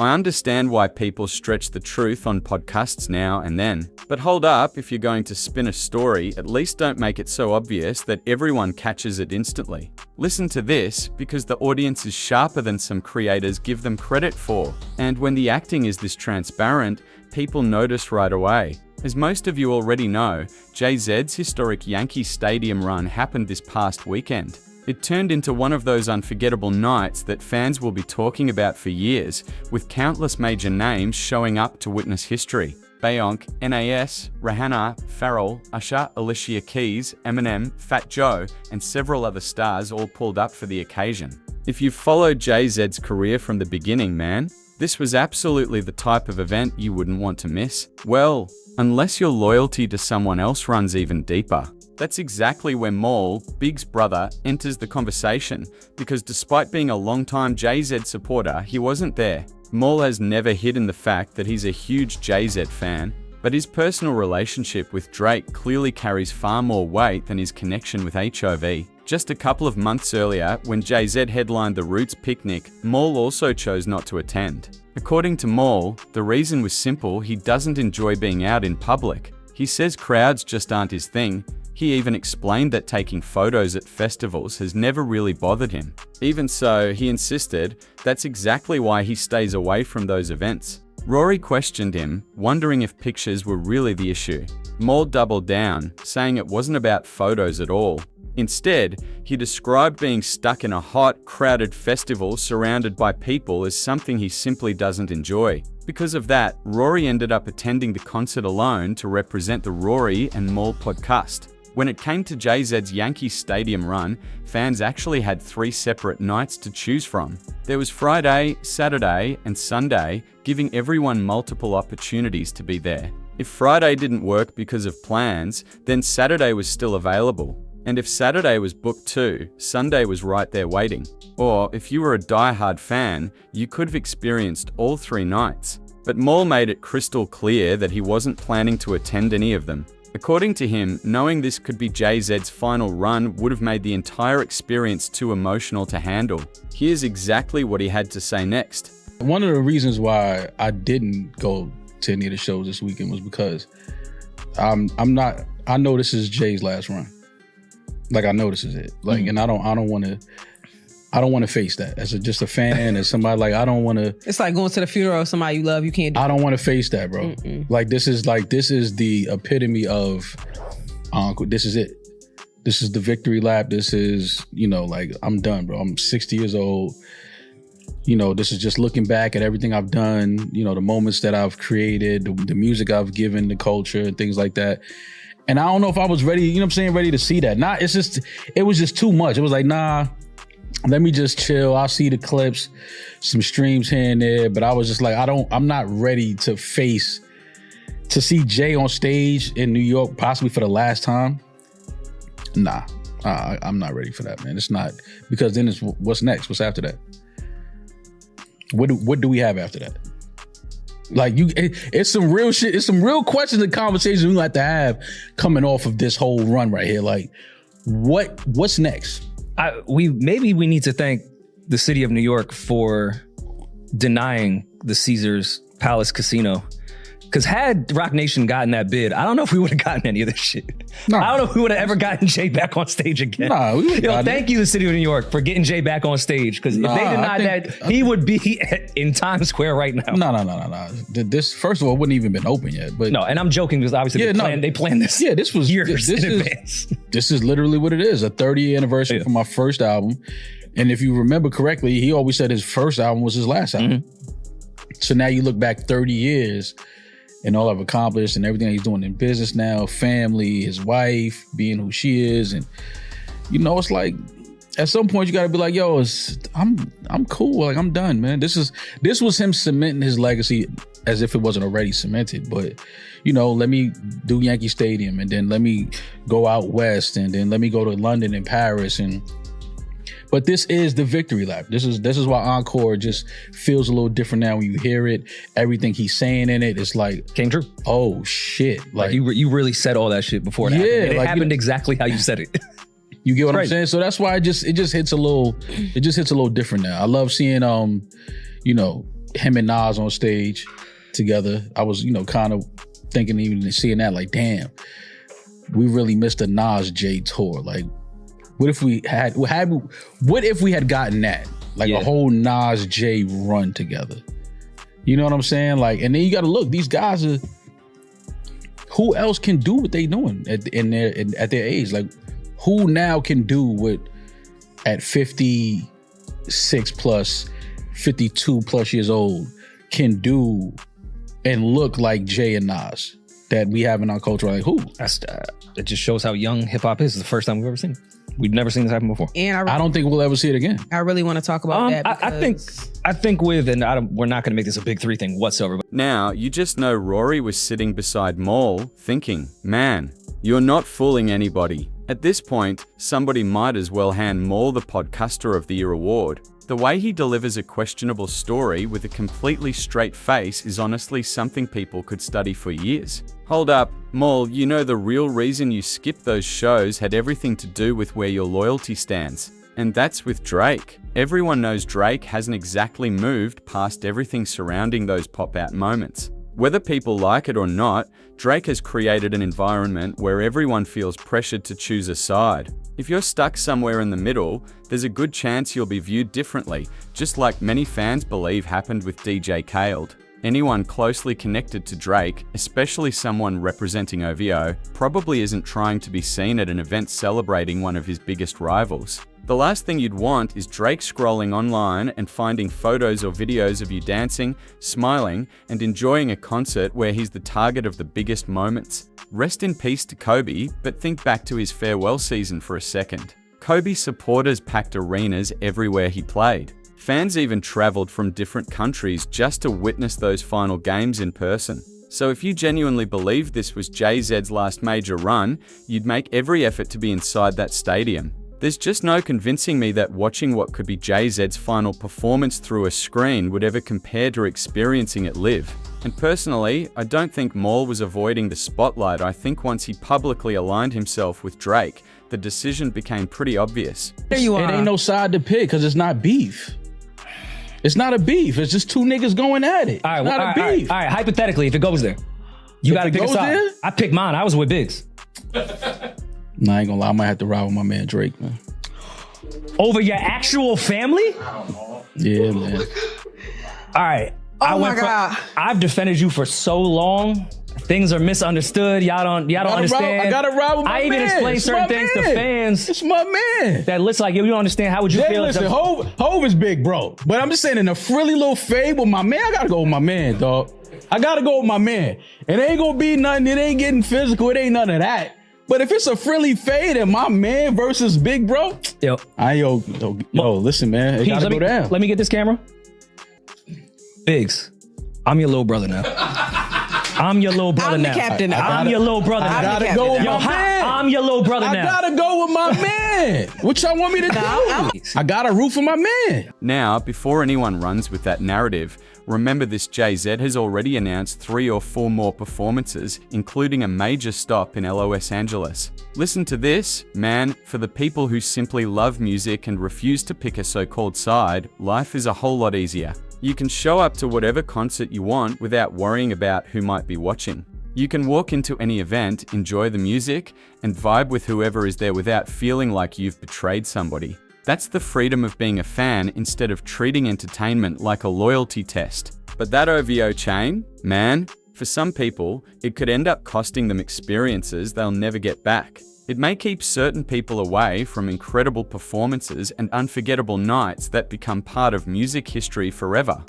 I understand why people stretch the truth on podcasts now and then. But hold up, if you're going to spin a story, at least don't make it so obvious that everyone catches it instantly. Listen to this, because the audience is sharper than some creators give them credit for. And when the acting is this transparent, people notice right away. As most of you already know, Jay-Z's historic Yankee Stadium run happened this past weekend. It turned into one of those unforgettable nights that fans will be talking about for years, with countless major names showing up to witness history. Beyonce, Nas, Rihanna, Pharrell, Usher, Alicia Keys, Eminem, Fat Joe, and several other stars all pulled up for the occasion. If you've followed Jay-Z's career from the beginning, man, this was absolutely the type of event you wouldn't want to miss. Well, unless your loyalty to someone else runs even deeper. That's exactly where Maul, Big's brother, enters the conversation, because despite being a longtime Jay-Z supporter, he wasn't there. Maul has never hidden the fact that he's a huge Jay-Z fan, but his personal relationship with Drake clearly carries far more weight than his connection with HOV. Just a couple of months earlier, when Jay-Z headlined the Roots picnic, Maul also chose not to attend. According to Maul, the reason was simple: he doesn't enjoy being out in public. He says crowds just aren't his thing. He even explained that taking photos at festivals has never really bothered him. Even so, he insisted that's exactly why he stays away from those events. Rory questioned him, wondering if pictures were really the issue. Maul doubled down, saying it wasn't about photos at all. Instead, he described being stuck in a hot, crowded festival surrounded by people as something he simply doesn't enjoy. Because of that, Rory ended up attending the concert alone to represent the Rory and Maul podcast. When it came to Jay-Z's Yankee Stadium run, fans actually had 3 separate nights to choose from. There was Friday, Saturday, and Sunday, giving everyone multiple opportunities to be there. If Friday didn't work because of plans, then Saturday was still available. And if Saturday was booked too, Sunday was right there waiting. Or if you were a die-hard fan, you could have experienced all 3 nights. But Maul made it crystal clear that he wasn't planning to attend any of them. According to him, knowing this could be Jay-Z's final run would have made the entire experience too emotional to handle. Here's exactly what he had to say next. One of the reasons why I didn't go to any of the shows this weekend was because I know this is Jay's last run. Like, I know this is it. Like, and I don't want to face that as just a fan, as somebody. Like, I don't want to. It's like going to the funeral of somebody you love. You can't do I don't want to face that, bro. Like, this is the epitome of this is it. This is the victory lap. This is, like, I'm done, bro. I'm 60 years old. This is just looking back at everything I've done, the moments that I've created, the music I've given, the culture and things like that. And I don't know if I was ready, ready to see that. It was just too much. It was like, nah, let me just chill. I'll see the clips, some streams here and there. But I was just like, I'm not ready to see Jay on stage in New York, possibly for the last time. Nah, I'm not ready for that, man. It's not, because then it's what's next? What's after that? What do we have after that? Like, it's some real shit. It's some real questions and conversations we have to have coming off of this whole run right here. Like, what's next? Maybe we need to thank the city of New York for denying the Caesars Palace Casino. Because had Roc Nation gotten that bid, I don't know if we would have gotten any of this shit. I don't know if we would have ever gotten Jay back on stage again. Thank you, the city of New York, for getting Jay back on stage. Because if they denied that, he would be in Times Square right now. No. This, first of all, wouldn't even been open yet. But no, and I'm joking because obviously they planned this. Yeah, this was years in advance. This is literally what it is. A 30-year anniversary for my first album. And if you remember correctly, he always said his first album was his last album. So now you look back 30 years and all I've accomplished and everything he's doing in business now, family, his wife, being who she is. And, it's like, at some point you got to be like, yo, I'm cool. Like, I'm done, man. This was him cementing his legacy as if it wasn't already cemented. But, let me do Yankee Stadium, and then let me go out west, and then let me go to London and Paris. But this is the victory lap. This is why Encore just feels a little different now when you hear it. Everything he's saying in it, it's like, came true. Oh shit! Like you really said all that shit before it happened. And it happened exactly how you said it. You get what I'm saying? So that's why it just hits a little different now. I love seeing him and Nas on stage together. I was, kind of thinking, even seeing that, like, damn, we really missed a Nas J tour. Like, what if we had gotten that? Like a whole Nas J run together. You know what I'm saying? Like, and then you got to look, these guys are, who else can do what they doing at their age? Like, who now can do what at 56 plus, 52 plus years old can do and look like Jay and Nas that we have in our culture? Like, who? It just shows how young hip hop is. It's the first time we've ever seen it. We've never seen this happen before. And I don't think we'll ever see it again. I really want to talk about that. I think we're not going to make this a big three thing whatsoever. Now, you just know Rory was sitting beside Maul thinking, man, you're not fooling anybody. At this point, somebody might as well hand Maul the Podcaster of the Year award. The way he delivers a questionable story with a completely straight face is honestly something people could study for years. Hold up, Maul, you know the real reason you skipped those shows had everything to do with where your loyalty stands. And that's with Drake. Everyone knows Drake hasn't exactly moved past everything surrounding those pop-out moments. Whether people like it or not, Drake has created an environment where everyone feels pressured to choose a side. If you're stuck somewhere in the middle, there's a good chance you'll be viewed differently, just like many fans believe happened with DJ Khaled. Anyone closely connected to Drake, especially someone representing OVO, probably isn't trying to be seen at an event celebrating one of his biggest rivals. The last thing you'd want is Drake scrolling online and finding photos or videos of you dancing, smiling, and enjoying a concert where he's the target of the biggest moments. Rest in peace to Kobe, but think back to his farewell season for a second. Kobe supporters packed arenas everywhere he played. Fans even traveled from different countries just to witness those final games in person. So if you genuinely believed this was Jay-Z's last major run, you'd make every effort to be inside that stadium. There's just no convincing me that watching what could be Jay-Z's final performance through a screen would ever compare to experiencing it live. And personally, I don't think Maul was avoiding the spotlight. I think once he publicly aligned himself with Drake, the decision became pretty obvious. There you are. It ain't no side to pick because it's not beef. It's not a beef. It's just two niggas going at it. All right, it's not a beef. All right, hypothetically, if it goes there, you got to pick a side. There? I picked mine. I was with Biggs. Nah, I ain't gonna lie. I might have to ride with my man Drake, man. Over your actual family? Yeah, man. All right. Oh my God. I've defended you for so long. Things are misunderstood. Y'all don't understand. I gotta ride with my man. I even explained certain things to fans. It's my man. That looks like you don't understand. How would you feel? Listen, Hov is big, bro. But I'm just saying, in a frilly little fade with my man, I gotta go with my man, dog. I gotta go with my man. It ain't gonna be nothing. It ain't getting physical. It ain't none of that. But if it's a frilly fade and my man versus big bro, yo, listen, man, it gotta go down. Let me get this camera. Biggs, I'm your little brother now. I'm your little brother now. I'm the captain now. I'm your little brother now. I gotta go with my man. I'm your little brother now. I gotta go with my man. What y'all want me to do? I gotta root for my man. Now, before anyone runs with that narrative, remember this Jay-Z has already announced 3 or 4 more performances, including a major stop in Los Angeles. Listen to this, man, for the people who simply love music and refuse to pick a so-called side, life is a whole lot easier. You can show up to whatever concert you want without worrying about who might be watching. You can walk into any event, enjoy the music, and vibe with whoever is there without feeling like you've betrayed somebody. That's the freedom of being a fan instead of treating entertainment like a loyalty test. But that OVO chain, man, for some people, it could end up costing them experiences they'll never get back. It may keep certain people away from incredible performances and unforgettable nights that become part of music history forever.